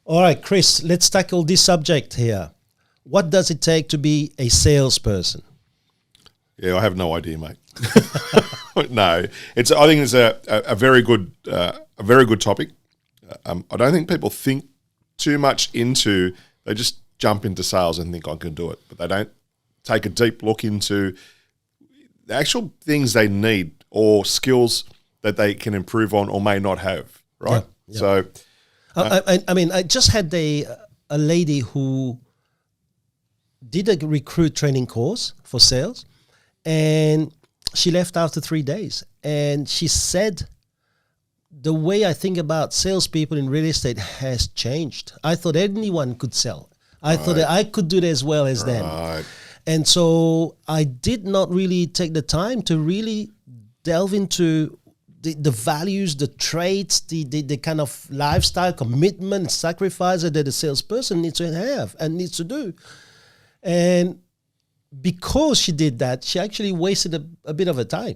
All right, Chris, let's tackle this subject here. What does it take to be a salesperson? Yeah, I have no idea, mate. No, I think it's a very good topic. I don't think people think too much into. They just jump into sales and think I can do it, but they don't take a deep look into the actual things they need or skills that they can improve on or may not have. Right. Yeah. So, I just had a lady who did a recruit training course for sales, and she left after 3 days. And she said, the way I think about salespeople in real estate has changed. I thought anyone could sell. I thought that I could do it as well as them. And so I did not really take the time to really delve into the values, the traits, the kind of lifestyle, commitment, sacrifice that a salesperson needs to have and needs to do. And because she did that, she actually wasted a bit of her time,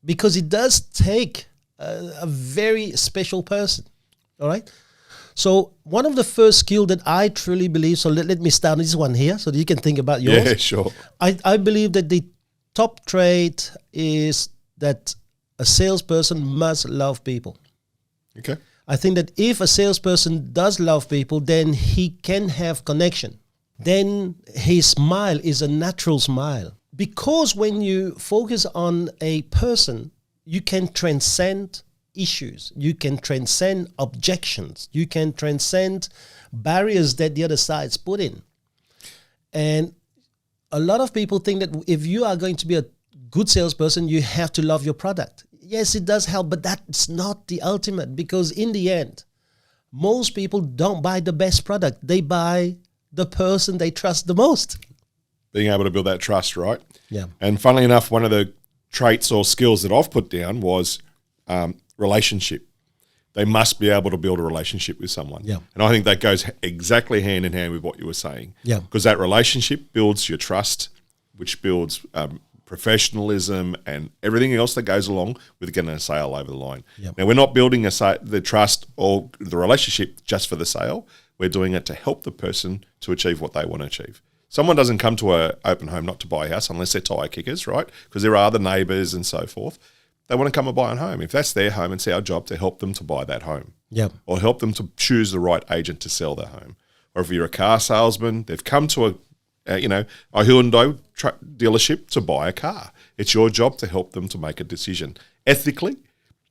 because it does take a very special person. All right. So one of the first skill that I truly believe, so let me start this one here so that you can think about yours. Yeah, sure. I believe that the top trait is that a salesperson must love people. Okay. I think that if a salesperson does love people, then he can have connection. Then his smile is a natural smile. Because when you focus on a person, you can transcend issues. You can transcend objections. You can transcend barriers that the other side's put in. And a lot of people think that if you are going to be a good salesperson, you have to love your product. Yes, it does help, but that's not the ultimate, because in the end, most people don't buy the best product. They buy the person they trust the most. Being able to build that trust, right? Yeah. And funnily enough, one of the traits or skills that I've put down was relationship. They must be able to build a relationship with someone. Yeah. And I think that goes exactly hand in hand with what you were saying. Yeah. Because that relationship builds your trust, which builds professionalism and everything else that goes along with getting a sale over the line. Yep. Now, we're not building the trust or the relationship just for the sale. We're doing it to help the person to achieve what they want to achieve. Someone doesn't come to an open home not to buy a house unless they're tire kickers, right? Because there are other neighbours and so forth. They want to come and buy a home. If that's their home, it's our job to help them to buy that home. Yeah. Or help them to choose the right agent to sell their home. Or if you're a car salesman, they've come to a Hyundai dealership to buy a car. It's your job to help them to make a decision ethically,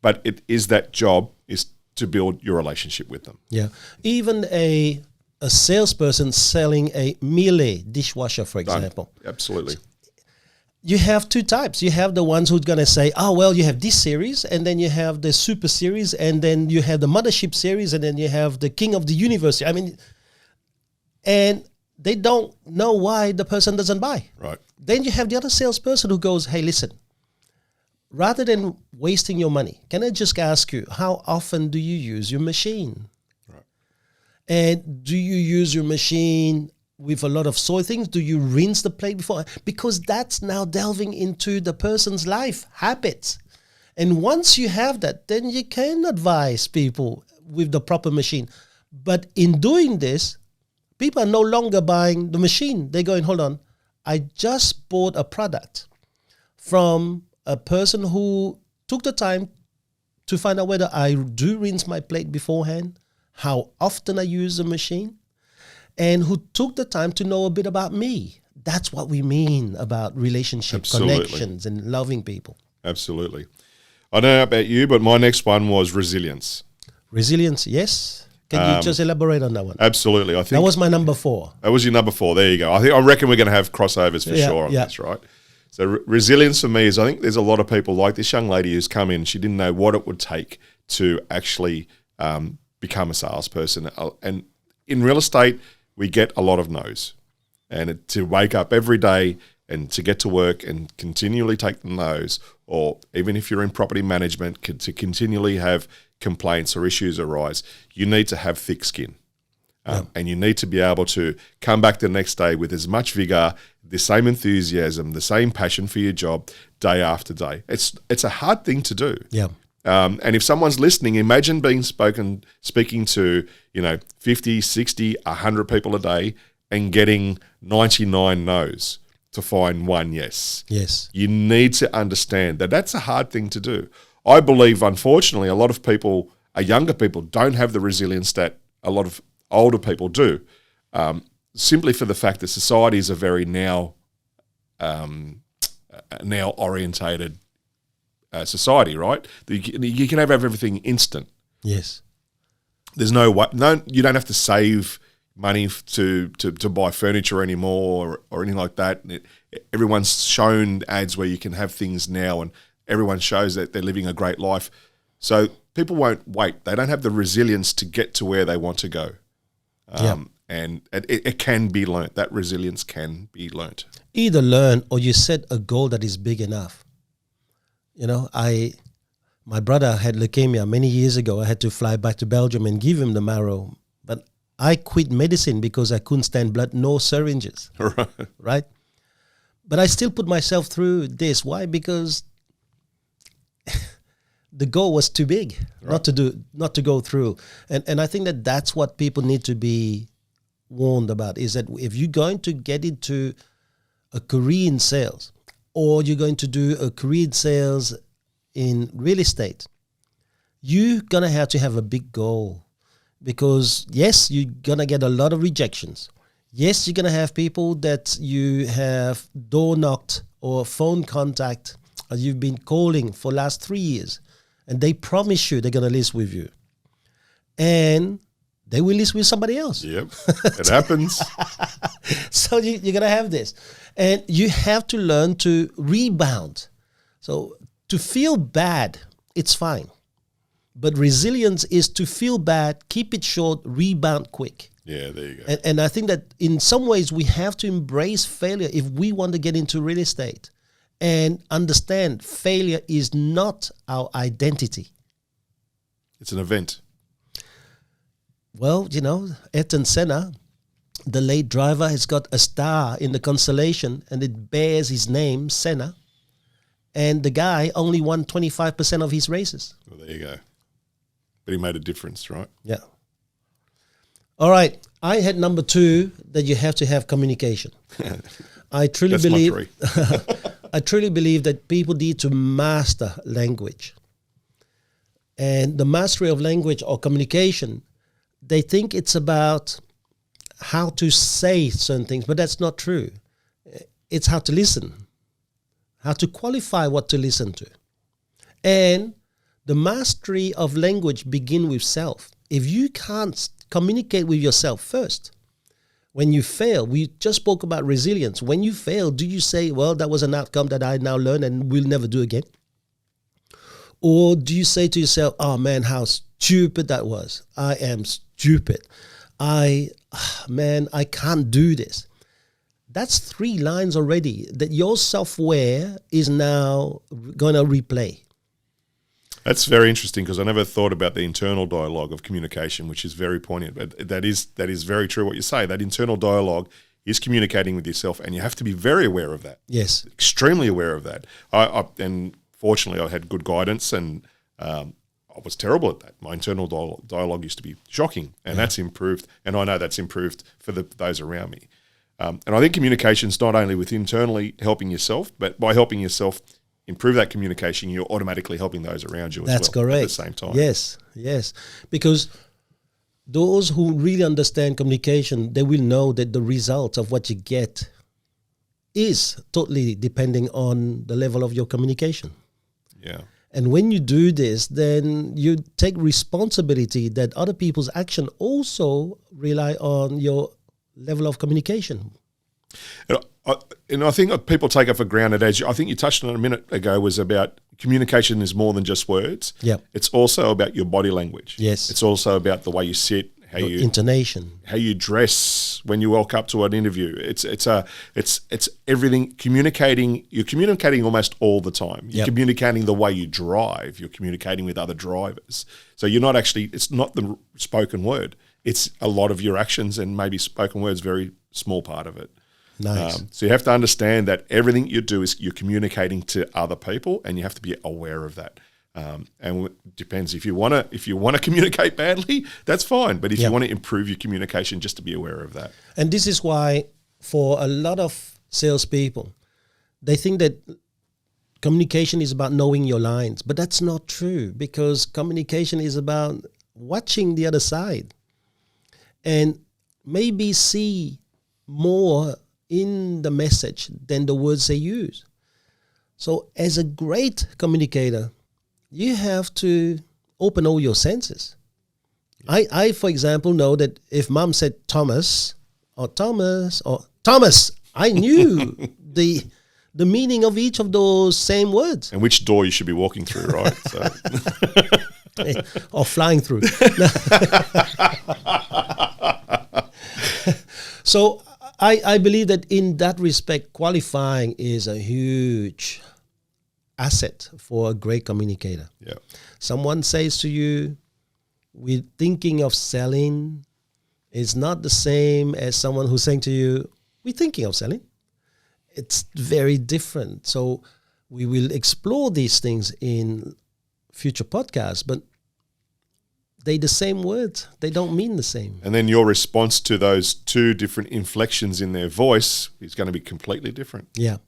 but it is that job is to build your relationship with them. Yeah. Even a salesperson selling a Miele dishwasher, for example. Absolutely. You have two types. You have the ones who's going to say, oh, well, you have this series, and then you have the super series, and then you have the mothership series, and then you have the king of the universe. I mean, and they don't know why the person doesn't buy. Right. Then you have the other salesperson who goes, hey, listen, rather than wasting your money, can I just ask you, how often do you use your machine? Right. And do you use your machine with a lot of soy things? Do you rinse the plate before? Because that's now delving into the person's life habits. And once you have that, then you can advise people with the proper machine. But in doing this, people are no longer buying the machine. They're going, hold on, I just bought a product from a person who took the time to find out whether I do rinse my plate beforehand, how often I use the machine, and who took the time to know a bit about me. That's what we mean about relationship, connections, and loving people. Absolutely. I don't know about you, but my next one was resilience. Resilience, yes. Can you just elaborate on that one? Absolutely. I think that was my number 4. That was your number 4. There you go. I reckon we're going to have crossovers for sure on this, right? So resilience for me is, I think there's a lot of people like this young lady who's come in. She didn't know what it would take to actually become a salesperson. And in real estate, we get a lot of no's. And to wake up every day and to get to work and continually take the no's, or even if you're in property management, to continually have complaints or issues arise, you need to have thick skin. And you need to be able to come back the next day with as much vigor, the same enthusiasm, the same passion for your job day after day. It's a hard thing to do. Yeah. And if someone's listening, imagine speaking to 50, 60, 100 people a day and getting 99 no's to find one yes. Yes. You need to understand that that's a hard thing to do. I believe, unfortunately, a lot of people, younger people, don't have the resilience that a lot of older people do, simply for the fact that societies are very now orientated society, right? You can have everything instant. Yes. There's no way. No, you don't have to save money to buy furniture anymore or anything like that. Everyone's shown ads where you can have things now, and everyone shows that they're living a great life. So people won't wait. They don't have the resilience to get to where they want to go. And it can be learnt. That resilience can be learnt. Either learn or you set a goal that is big enough. My brother had leukemia many years ago. I had to fly back to Belgium and give him the marrow. But I quit medicine because I couldn't stand blood, no syringes. Right? But I still put myself through this. Why? Because the goal was too big not to go through. And I think that's what people need to be warned about, is that if you're going to get into a career in sales, or you're going to do a career in sales in real estate, you're going to have a big goal. Because yes, you're going to get a lot of rejections. Yes, you're going to have people that you have door knocked or phone contact, or you've been calling for the last 3 years, and they promise you they're going to list with you. And they will list with somebody else. Yep, it happens. So you're going to have this. And you have to learn to rebound. So to feel bad, it's fine. But resilience is to feel bad, keep it short, rebound quick. Yeah, there you go. And I think that in some ways we have to embrace failure if we want to get into real estate, and understand failure is not our identity. It's an event. Well, Ayrton Senna, the late driver, has got a star in the constellation, and it bears his name, Senna. And the guy only won 25% of his races. Well, there you go. But he made a difference, right? Yeah. All right. I had number 2, that you have to have communication. I truly believe I truly believe that people need to master language. And the mastery of language or communication, they think it's about how to say certain things, but that's not true. It's how to listen, how to qualify what to listen to. And the mastery of language begins with self. If you can't communicate with yourself first, when you fail, we just spoke about resilience. When you fail, do you say, well, that was an outcome that I now learned and will never do again? Or do you say to yourself, oh man, how stupid that was. I am stupid. I can't do this. That's 3 lines already that your software is now going to replay. That's very interesting, because I never thought about the internal dialogue of communication, which is very poignant. But that is very true what you say. That internal dialogue is communicating with yourself, and you have to be very aware of that. Yes. Extremely aware of that. And fortunately, I had good guidance, and I was terrible at that. My internal dialogue used to be shocking, and that's improved. And I know that's improved for those around me. And I think communication's not only with internally helping yourself, but by helping yourself improve that communication, you're automatically helping those around you as well. That's correct. At the same time. Yes. Because those who really understand communication, they will know that the result of what you get is totally depending on the level of your communication. Yeah. And when you do this, then you take responsibility that other people's action also rely on your level of communication. And I think people take it for granted, as I think you touched on a minute ago, was about communication is more than just words. Yeah. It's also about your body language. Yes. It's also about the way you sit, your intonation, how you dress when you walk up to an interview. It's everything. Communicating. You're communicating almost all the time. You're communicating the way you drive. You're communicating with other drivers. So you're not actually. It's not the spoken word. It's a lot of your actions, and maybe spoken word's very small part of it. Nice. So you have to understand that everything you do is you're communicating to other people, and you have to be aware of that. And it depends if you want to communicate badly, that's fine. But if you want to improve your communication, just to be aware of that. And this is why, for a lot of salespeople, they think that communication is about knowing your lines, but that's not true, because communication is about watching the other side and maybe see more in the message than the words they use. So as a great communicator, you have to open all your senses. I, for example, know that if Mom said Thomas, I knew the meaning of each of those same words. And which door you should be walking through, right? So. Or flying through. So I believe that in that respect, qualifying is a huge asset for a great communicator. Yeah. Someone says to you, we're thinking of selling. It's not the same as someone who's saying to you, we're thinking of selling. It's very different. So we will explore these things in future podcasts, but they're the same words. They don't mean the same. And then your response to those two different inflections in their voice is going to be completely different. Yeah.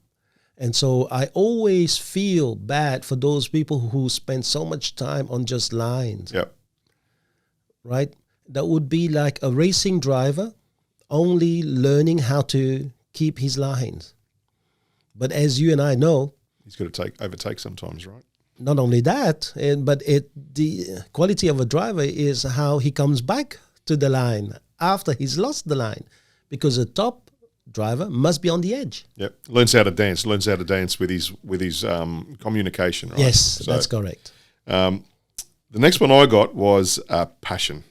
And so I always feel bad for those people who spend so much time on just lines. Yep. Right? That would be like a racing driver only learning how to keep his lines. But as you and I know, he's got to overtake sometimes, right? Not only that, but the quality of a driver is how he comes back to the line after he's lost the line, because a top driver must be on the edge. Yep, learns how to dance with his communication. Right? Yes, so, that's correct. The next one I got was passion.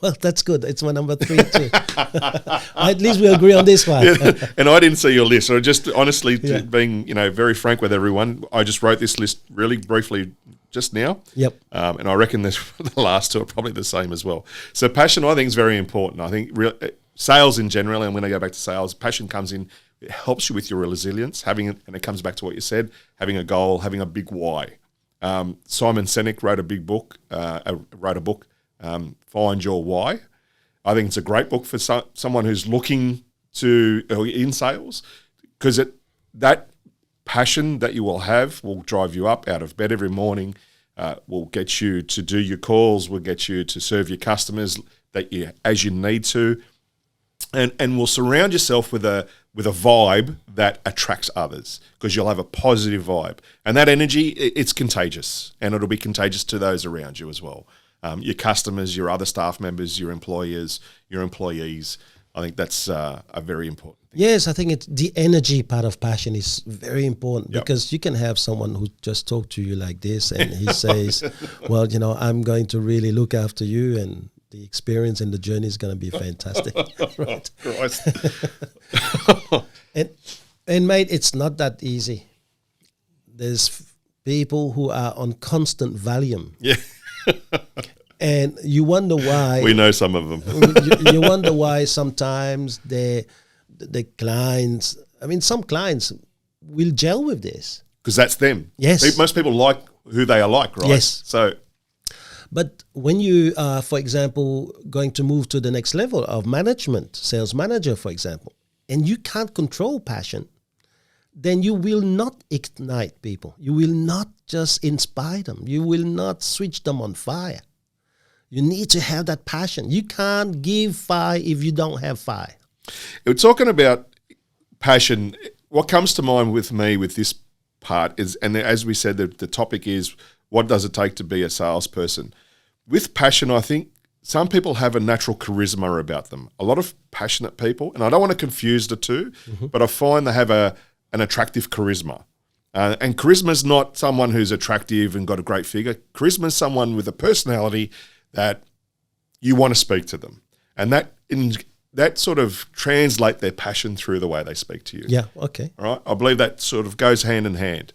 Well, that's good. It's my number 3 too. At least we agree on this one. Yeah, and I didn't see your list. So just honestly, being very frank with everyone, I just wrote this list really briefly just now. Yep. And I reckon the last two are probably the same as well. So passion, I think, is very important. I think sales in general, and when I go back to sales, passion comes in. It helps you with your resilience, and it comes back to what you said, having a goal, having a big why. Simon Sinek wrote a book. Find Your Why. I think it's a great book for someone who's looking in sales, because that passion that you will have will drive you up out of bed every morning, will get you to do your calls, will get you to serve your customers as you need to, and will surround yourself with a vibe that attracts others, because you'll have a positive vibe, and that energy, it's contagious, and it'll be contagious to those around you as well. Your customers, your other staff members, your employers, your employees. I think that's a very important thing. Yes, I think the energy part of passion is very important, because you can have someone who just talk to you like this and he says, well, I'm going to really look after you, and the experience and the journey is going to be fantastic. Right. and mate, it's not that easy. There's people who are on constant Valium. Yeah. And you wonder why. We know some of them. you wonder why sometimes the clients, some clients will gel with this. Because that's them. Yes. Most people like who they are like, right? Yes. So, but when you are, for example, going to move to the next level of management, sales manager, for example, and you can't control passion, then you will not ignite people. You will not just inspire them. You will not switch them on fire. You need to have that passion. You can't give fire if you don't have fire. We're talking about passion. What comes to mind with me with this part is, and as we said, the topic is, what does it take to be a salesperson? With passion, I think some people have a natural charisma about them. A lot of passionate people, and I don't want to confuse the two, but I find they have an attractive charisma. And charisma is not someone who's attractive and got a great figure. Charisma is someone with a personality that you want to speak to them. And that sort of translate their passion through the way they speak to you. Yeah, okay. All right? I believe that sort of goes hand in hand.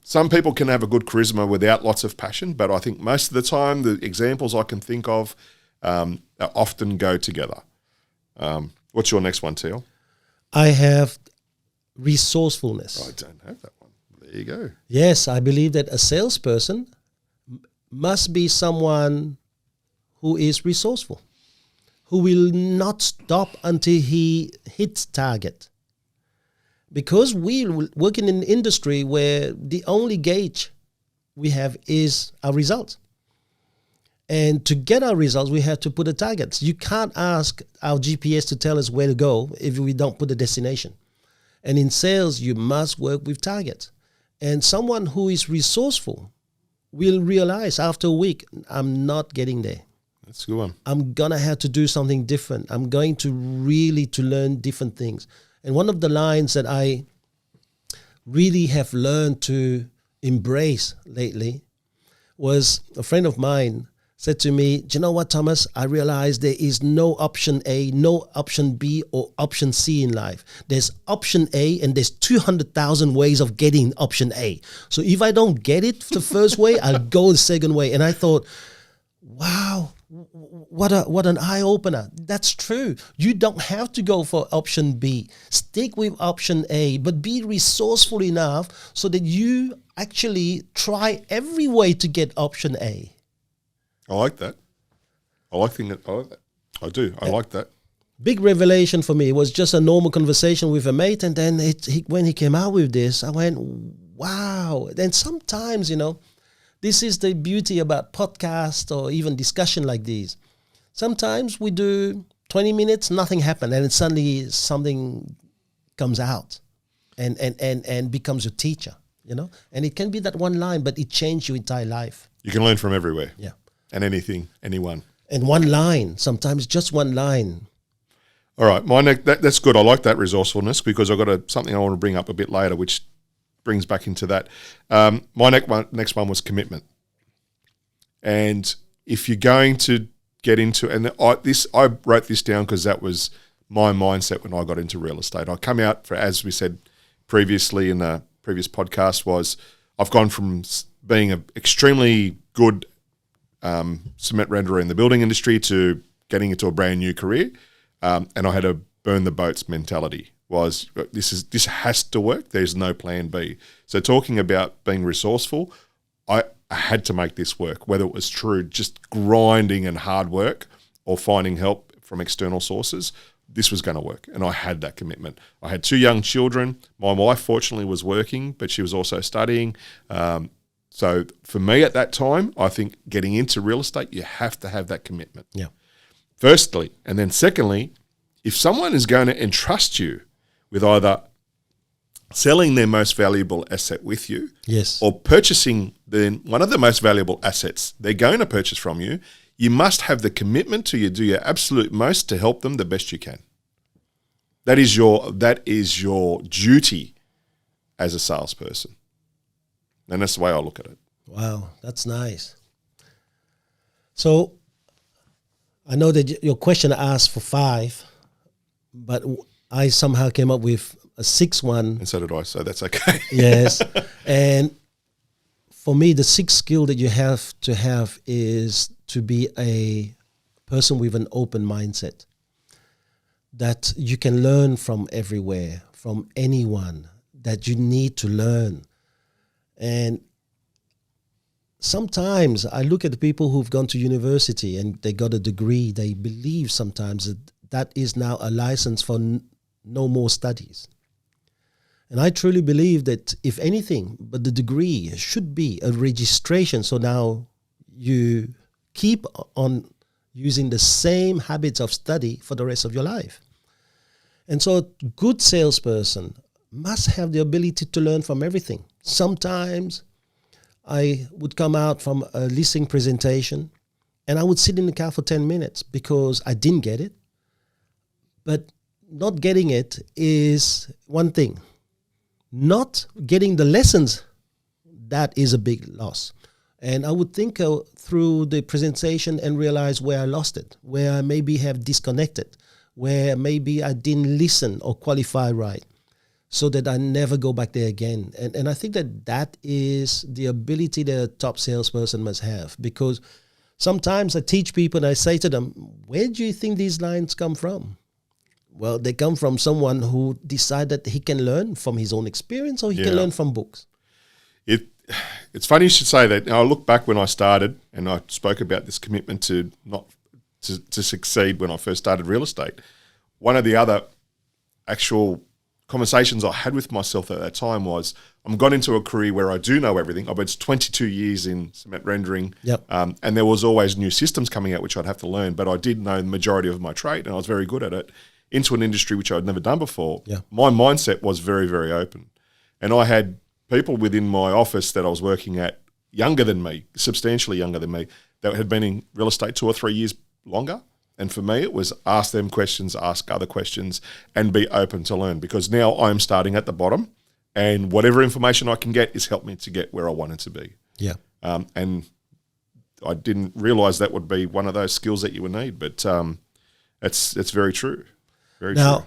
Some people can have a good charisma without lots of passion, but I think most of the time the examples I can think of often go together. What's your next one, Teal? I have resourcefulness. I don't have that one. There you go. Yes, I believe that a salesperson must be someone who is resourceful, who will not stop until he hits target. Because we work in an industry where the only gauge we have is our results. And to get our results, we have to put a target. You can't ask our GPS to tell us where to go if we don't put a destination. And in sales, you must work with targets. And someone who is resourceful will realize after a week, I'm not getting there. That's a good one. I'm going to have to do something different. I'm going to really to learn different things. And one of the lines that I really have learned to embrace lately was a friend of mine said to me, do you know what, Thomas? I realize there is no option A, no option B, or option C in life. There's option A, and there's 200,000 ways of getting option A. So if I don't get it the first way, I'll go the second way. And I thought, wow, what an eye-opener. That's true. You don't have to go for option B. Stick with option A, but be resourceful enough so that you actually try every way to get option A. I like that. I like that. I do. I like that. Big revelation for me. It was just a normal conversation with a mate, and then when he came out with this, I went, wow. Then sometimes, this is the beauty about podcasts or even discussion like these. Sometimes we do 20 minutes, nothing happened, and then suddenly something comes out and becomes your teacher, And it can be that one line, but it changed your entire life. You can learn from everywhere. Yeah. And anything, anyone. And one line, sometimes just one line. All right, that's good. I like that resourcefulness because I've got something I want to bring up a bit later, which brings back into that. My next one was commitment. And if you're going to get into, and I wrote this down because that was my mindset when I got into real estate. I come out for, as we said previously in the previous podcast, was I've gone from being an extremely good cement renderer in the building industry to getting into a brand new career, and I had a burn the boats mentality. Was this has to work? There's no plan B. So talking about being resourceful, I had to make this work, whether it was through just grinding and hard work or finding help from external sources. This was going to work, and I had that commitment. I had 2 young children. My wife, fortunately, was working, but she was also studying. So for me at that time, I think getting into real estate, you have to have that commitment. Yeah. Firstly, and then secondly, if someone is going to entrust you with either selling their most valuable asset with you, yes, or purchasing one of the most valuable assets they're going to purchase from you, you must have the commitment to do your absolute most to help them the best you can. That is your duty as a salesperson. And that's the way I look at it. Wow, that's nice. So I know that your question asked for 5, but I somehow came up with a 6th one. And so did I, so that's okay. Yes. And for me, the 6th skill that you have to have is to be a person with an open mindset, that you can learn from everywhere, from anyone, that you need to learn. And sometimes I look at the people who've gone to university and they got a degree. They believe sometimes that is now a license for no more studies. And I truly believe that if anything, but the degree should be a registration. So now you keep on using the same habits of study for the rest of your life. And so a good salesperson must have the ability to learn from everything. Sometimes I would come out from a listing presentation and I would sit in the car for 10 minutes because I didn't get it. But not getting it is one thing. Not getting the lessons, that is a big loss. And I would think through the presentation and realize where I lost it, where I maybe have disconnected, where maybe I didn't listen or qualify right, so that I never go back there again. And I think that is the ability that a top salesperson must have, because sometimes I teach people and I say to them, where do you think these lines come from? Well, they come from someone who decided he can learn from his own experience or he can learn from books. it's funny you should say that. I look back when I started, and I spoke about this commitment to not to succeed when I first started real estate. One of the other actual conversations I had with myself at that time was, I'm got into a career where I do know everything. I've been 22 years in cement rendering, and there was always new systems coming out which I'd have to learn, but I did know the majority of my trade, and I was very good at it, into an industry which I'd never done before. My mindset was very, very open. And I had people within my office that I was working at, younger than me, substantially younger than me, that had been in real estate 2 or 3 years longer. And for me, it was ask them questions, ask other questions, and be open to learn, because now I'm starting at the bottom, and whatever information I can get is help me to get where I wanted to be. And I didn't realise that would be one of those skills that you would need, but it's very true. Very now, true.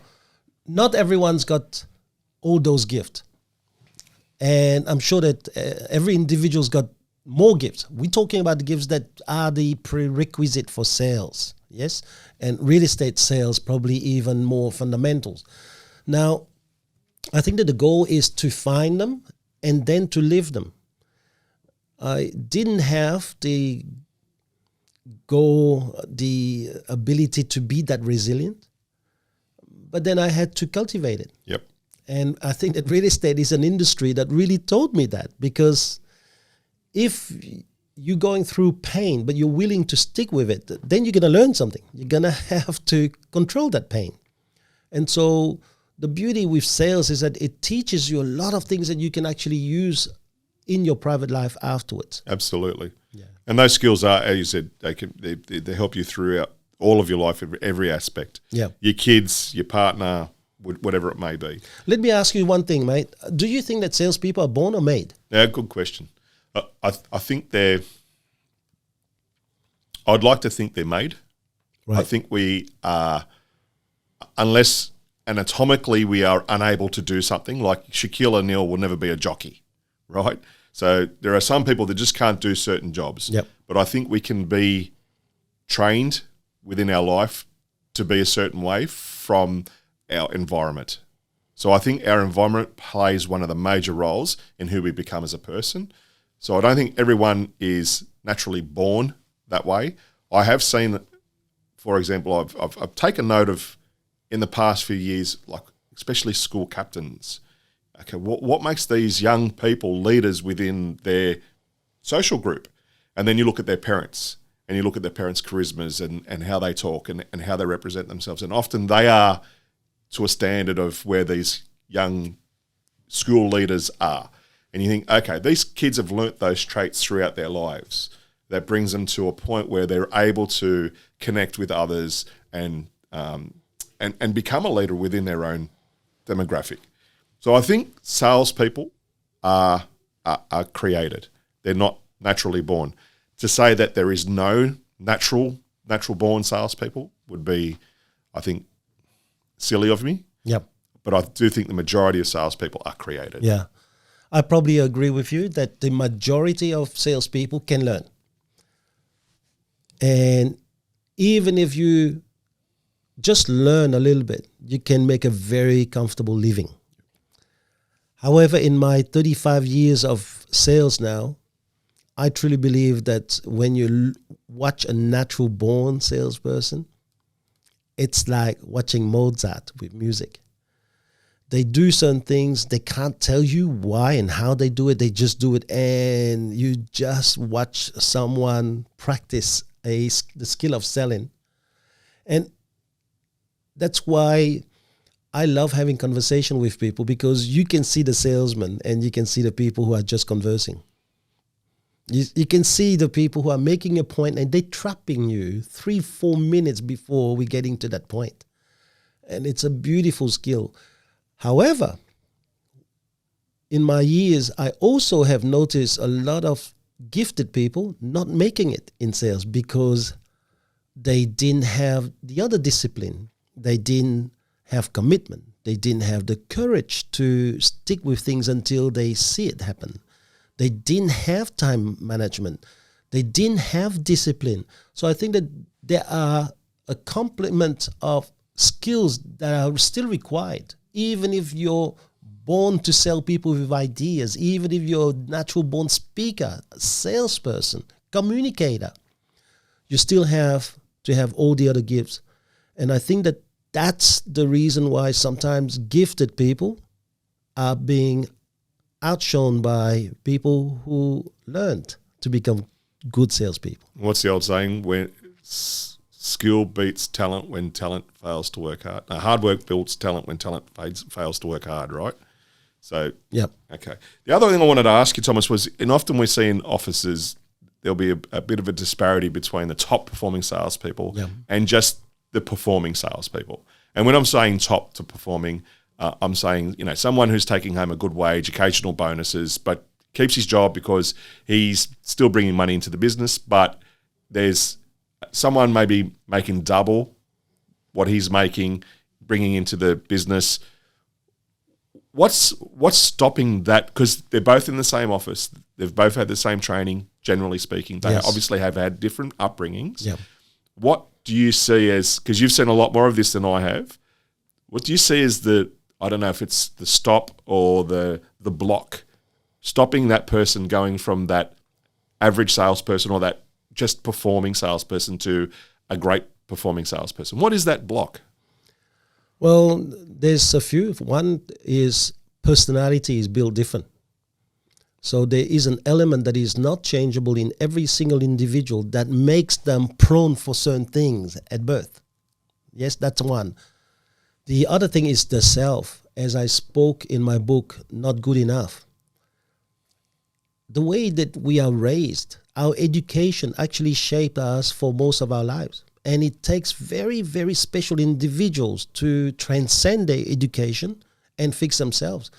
Not everyone's got all those gifts. And I'm sure that every individual's got more gifts. We're talking about the gifts that are the prerequisite for sales. Yes, and real estate sales probably even more fundamentals. Now, I think that the goal is to find them and then to live them. I didn't have the goal, the ability to be that resilient, but then I had to cultivate it. And I think that real estate is an industry that really taught me that, because if you're going through pain, but you're willing to stick with it, then you're going to learn something. You're going to have to control that pain. And so the beauty with sales is that it teaches you a lot of things that you can actually use in your private life afterwards. Absolutely. And those skills are, as you said, they help you throughout all of your life, every aspect. Your kids, your partner, whatever it may be. Let me ask you one thing, mate. Do you think that salespeople are born or made? Yeah, good question. I think I'd like to think they're made. Right. I think we are, unless anatomically we are unable to do something, like Shaquille O'Neal will never be a jockey, right? So there are some people that just can't do certain jobs. But I think we can be trained within our life to be a certain way from our environment. So I think our environment plays one of the major roles in who we become as a person. So I don't think everyone is naturally born that way. I have seen, for example, I've taken note of in the past few years, like especially school captains. Okay, what makes these young people leaders within their social group? And then you look at their parents, and you look at their parents' charismas and how they talk and how they represent themselves. And often they are to a standard of where these young school leaders are. And you think, okay, these kids have learnt those traits throughout their lives. That brings them to a point where they're able to connect with others and become a leader within their own demographic. So I think salespeople are created. They're not naturally born. To say that there is no natural born salespeople would be, I think, silly of me. But I do think the majority of salespeople are created. I probably agree with you that the majority of salespeople can learn. And even if you just learn a little bit, you can make a very comfortable living. However, in my 35 years of sales now, I truly believe that when you watch a natural born salesperson, it's like watching Mozart with music. They do certain things, they can't tell you why and how they do it, they just do it, and you just watch someone practice the skill of selling. And that's why I love having conversation with people, because you can see the salesman and you can see the people who are just conversing. You can see the people who are making a point and they're trapping you 3-4 minutes before we're getting to that point. And it's a beautiful skill. However, in my years, I also have noticed a lot of gifted people not making it in sales because they didn't have the other discipline. They didn't have commitment. They didn't have the courage to stick with things until they see it happen. They didn't have time management. They didn't have discipline. So I think that there are a complement of skills that are still required, even if you're born to sell people with ideas, even if you're a natural born speaker, salesperson, communicator, you still have to have all the other gifts. And I think that that's the reason why sometimes gifted people are being outshone by people who learned to become good salespeople. What's the old saying? When skill beats talent when talent fails to work hard. Now, hard work builds talent when talent fails to work hard, right? So, yeah. Okay. The other thing I wanted to ask you, Thomas, was, and often we see in offices, there'll be a bit of a disparity between the top performing salespeople and just the performing salespeople. And when I'm saying top to performing, I'm saying, someone who's taking home a good wage, occasional bonuses, but keeps his job because he's still bringing money into the business, but there's someone maybe making double what he's making, bringing into the business. What's stopping that? Because they're both in the same office. They've both had the same training, generally speaking. They obviously have had different upbringings. Yeah. What do you see as, because you've seen a lot more of this than I have, what do you see as the, I don't know if it's the stop or the block, stopping that person going from that average salesperson or that just performing salesperson to a great performing salesperson? What is that block? Well, there's a few. One is personality is built different. So there is an element that is not changeable in every single individual that makes them prone for certain things at birth. Yes, that's one. The other thing is the self. As I spoke in my book, Not Good Enough. The way that we are raised, our education actually shaped us for most of our lives. And it takes very, very special individuals to transcend their education and fix themselves.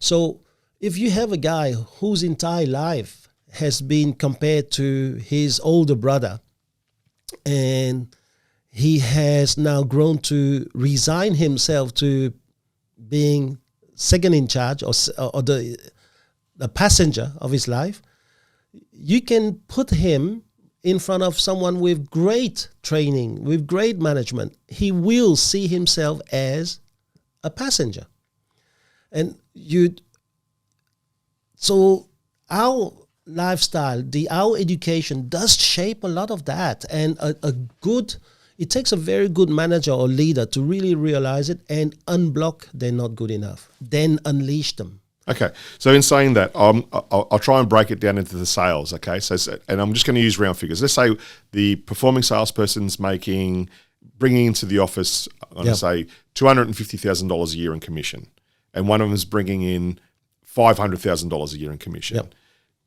So if you have a guy whose entire life has been compared to his older brother, and he has now grown to resign himself to being second in charge or the passenger of his life, you can put him in front of someone with great training, with great management. He will see himself as a passenger. And so our lifestyle, our education does shape a lot of that. And it takes a very good manager or leader to really realize it and unblock they're not good enough. Then unleash them. Okay, so in saying that, I'll try and break it down into the sales, okay? So, and I'm just going to use round figures. Let's say the performing salesperson's bringing into the office, I'm going to say $250,000 a year in commission, and one of them is bringing in $500,000 a year in commission. Yep.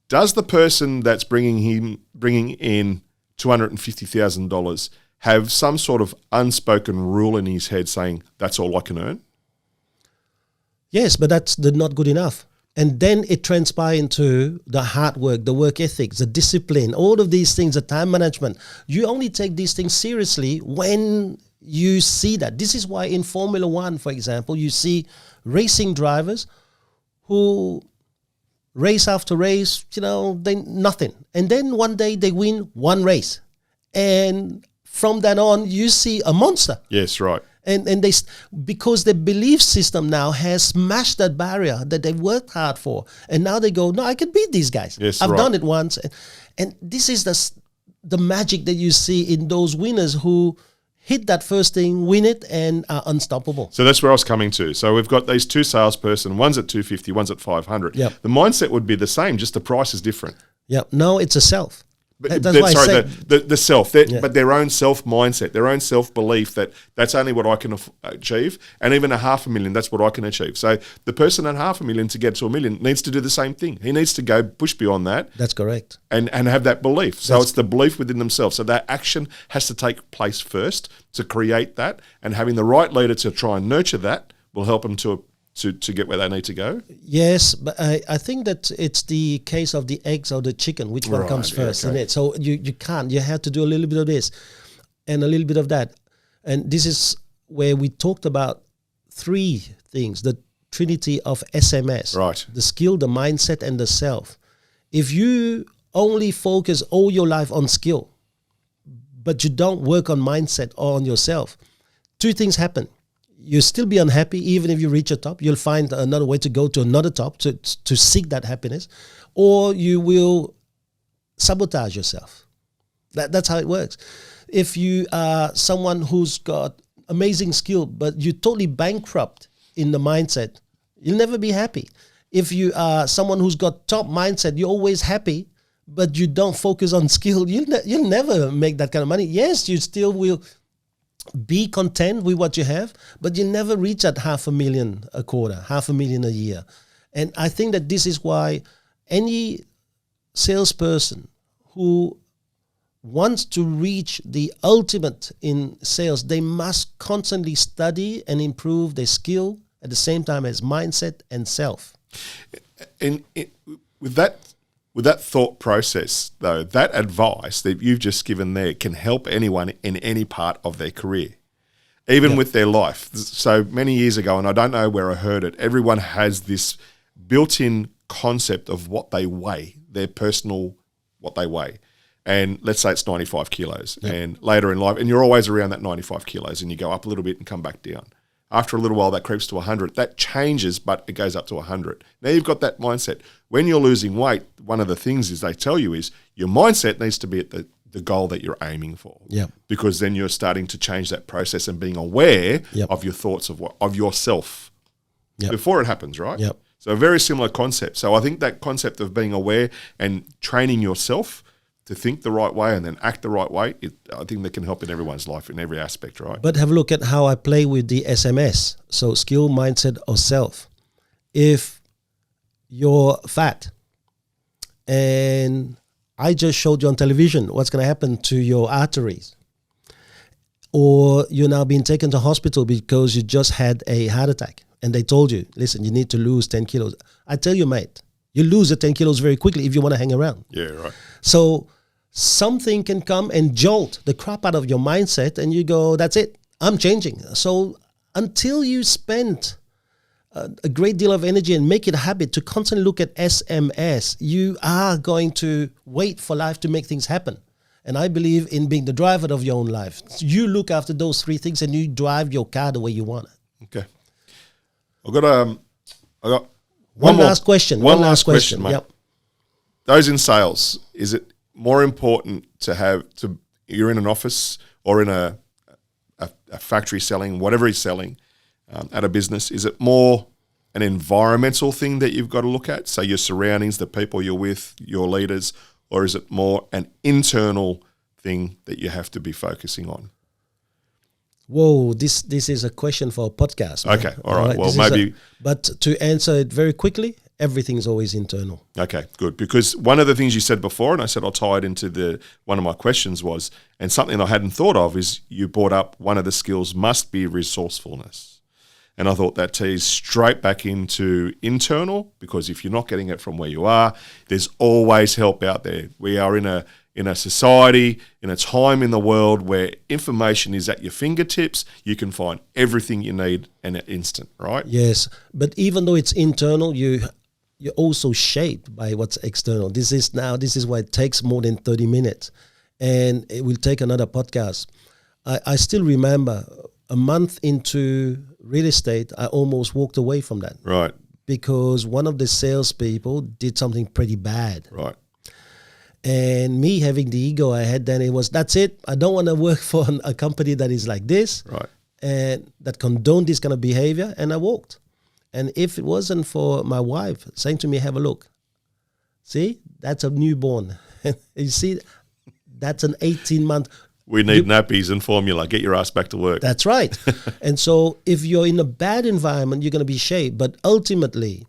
Does the person that's bringing in $250,000 have some sort of unspoken rule in his head saying, that's all I can earn? Yes, but that's not good enough. And then it transpires into the hard work, the work ethics, the discipline, all of these things, the time management. You only take these things seriously when you see that. This is why in Formula One, for example, you see racing drivers who race after race, they nothing. And then one day they win one race. And from then on, you see a monster. Yes, right. And they, because their belief system now has smashed that barrier that they worked hard for, and now they go, no, I can beat these guys. Yes, I've done it once, and this is the magic that you see in those winners who hit that first thing, win it, and are unstoppable. So that's where I was coming to. So we've got these two salesperson, one's at 250, one's at 500. Yep. The mindset would be the same, just the price is different. Yeah, no, it's a self. But the self, but their own self mindset, their own self belief that that's only what I can achieve, and even $500,000, that's what I can achieve. So the person at $500,000 to get to $1 million needs to do the same thing. He needs to go push beyond that. That's correct, and have that belief. So it's the belief within themselves. So that action has to take place first to create that, and having the right leader to try and nurture that will help them to get where they need to go? Yes, but I think that it's the case of the eggs or the chicken, which one comes first, isn't it? So you can't. You have to do a little bit of this and a little bit of that. And this is where we talked about three things, the trinity of SMS. Right. The skill, the mindset, and the self. If you only focus all your life on skill, but you don't work on mindset or on yourself, two things happen. you'll still be unhappy even if you reach a top. You'll find another way to go to another top to seek that happiness, or you will sabotage yourself. That's how it works. If you are someone who's got amazing skill, but you're totally bankrupt in the mindset, you'll never be happy. If you are someone who's got top mindset, you're always happy, but you don't focus on skill, you'll never make that kind of money. Yes, you still will be content with what you have, but you'll never reach that $500,000 a quarter, $500,000 a year. And I think that this is why any salesperson who wants to reach the ultimate in sales, they must constantly study and improve their skill at the same time as mindset and self. And with that thought process, though, that advice that you've just given there can help anyone in any part of their career, even with their life. So many years ago, and I don't know where I heard it, everyone has this built-in concept of what they weigh, their personal, what they weigh. And let's say it's 95 kilos. Yep. And later in life, and you're always around that 95 kilos, and you go up a little bit and come back down. After a little while, that creeps to 100. That changes, but it goes up to 100. Now you've got that mindset. When you're losing weight, one of the things is they tell you is your mindset needs to be at the goal that you're aiming for. Yep. Because then you're starting to change that process and being aware of your thoughts of yourself before it happens, right? Yep. So a very similar concept. So I think that concept of being aware and training yourself to think the right way and then act the right way, I think that can help in everyone's life in every aspect, right? But have a look at how I play with the SMS. So skill, mindset, or self. If you're fat and I just showed you on television what's going to happen to your arteries, or you're now being taken to hospital because you just had a heart attack and they told you, listen, you need to lose 10 kilos. I tell you, mate, you lose the 10 kilos very quickly if you want to hang around. Yeah, right. So something can come and jolt the crap out of your mindset and you go, that's it, I'm changing. So until you spend a great deal of energy and make it a habit to constantly look at SMS, you are going to wait for life to make things happen. And I believe in being the driver of your own life. You look after those three things and you drive your car the way you want it. Okay. I got one last question. One last question, mate. Yep. Those in sales, is it more important you're in an office or in a factory selling, whatever he's selling at a business, is it more an environmental thing that you've got to look at? So your surroundings, the people you're with, your leaders, or is it more an internal thing that you have to be focusing on? Whoa, this is a question for a podcast. Man. Okay, all right. Well, maybe. But to answer it very quickly, everything's always internal. Okay, good. Because one of the things you said before, and I said I'll tie it into one of my questions was, and something I hadn't thought of is you brought up one of the skills must be resourcefulness. And I thought that tees straight back into internal, because if you're not getting it from where you are, there's always help out there. We are in a society, in a time in the world where information is at your fingertips. You can find everything you need in an instant, right? Yes, but even though it's internal, you're also shaped by what's external. This is why it takes more than 30 minutes, and it will take another podcast. I still remember a month into real estate, I almost walked away from that. Right. Because one of the salespeople did something pretty bad. Right. And me having the ego I had then, it was, that's it. I don't want to work for a company that is like this. Right. And that condone this kind of behavior. And I walked. And if it wasn't for my wife saying to me, have a look. See, that's a newborn. You see, that's an 18-month. We need nappies and formula. Get your ass back to work. That's right. And so if you're in a bad environment, you're going to be shaped. But ultimately,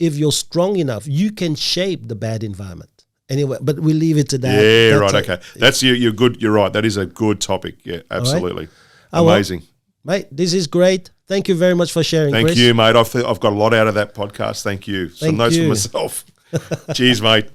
if you're strong enough, you can shape the bad environment. Anyway, but we'll leave it to that. Yeah, right, okay. That's you're good. You're right. That is a good topic. Yeah, absolutely. Right. Amazing. Well, mate, this is great. Thank you very much for sharing, Thank Chris. you, mate. I've got a lot out of that podcast. Thank you. Some notes for myself. Cheers, mate.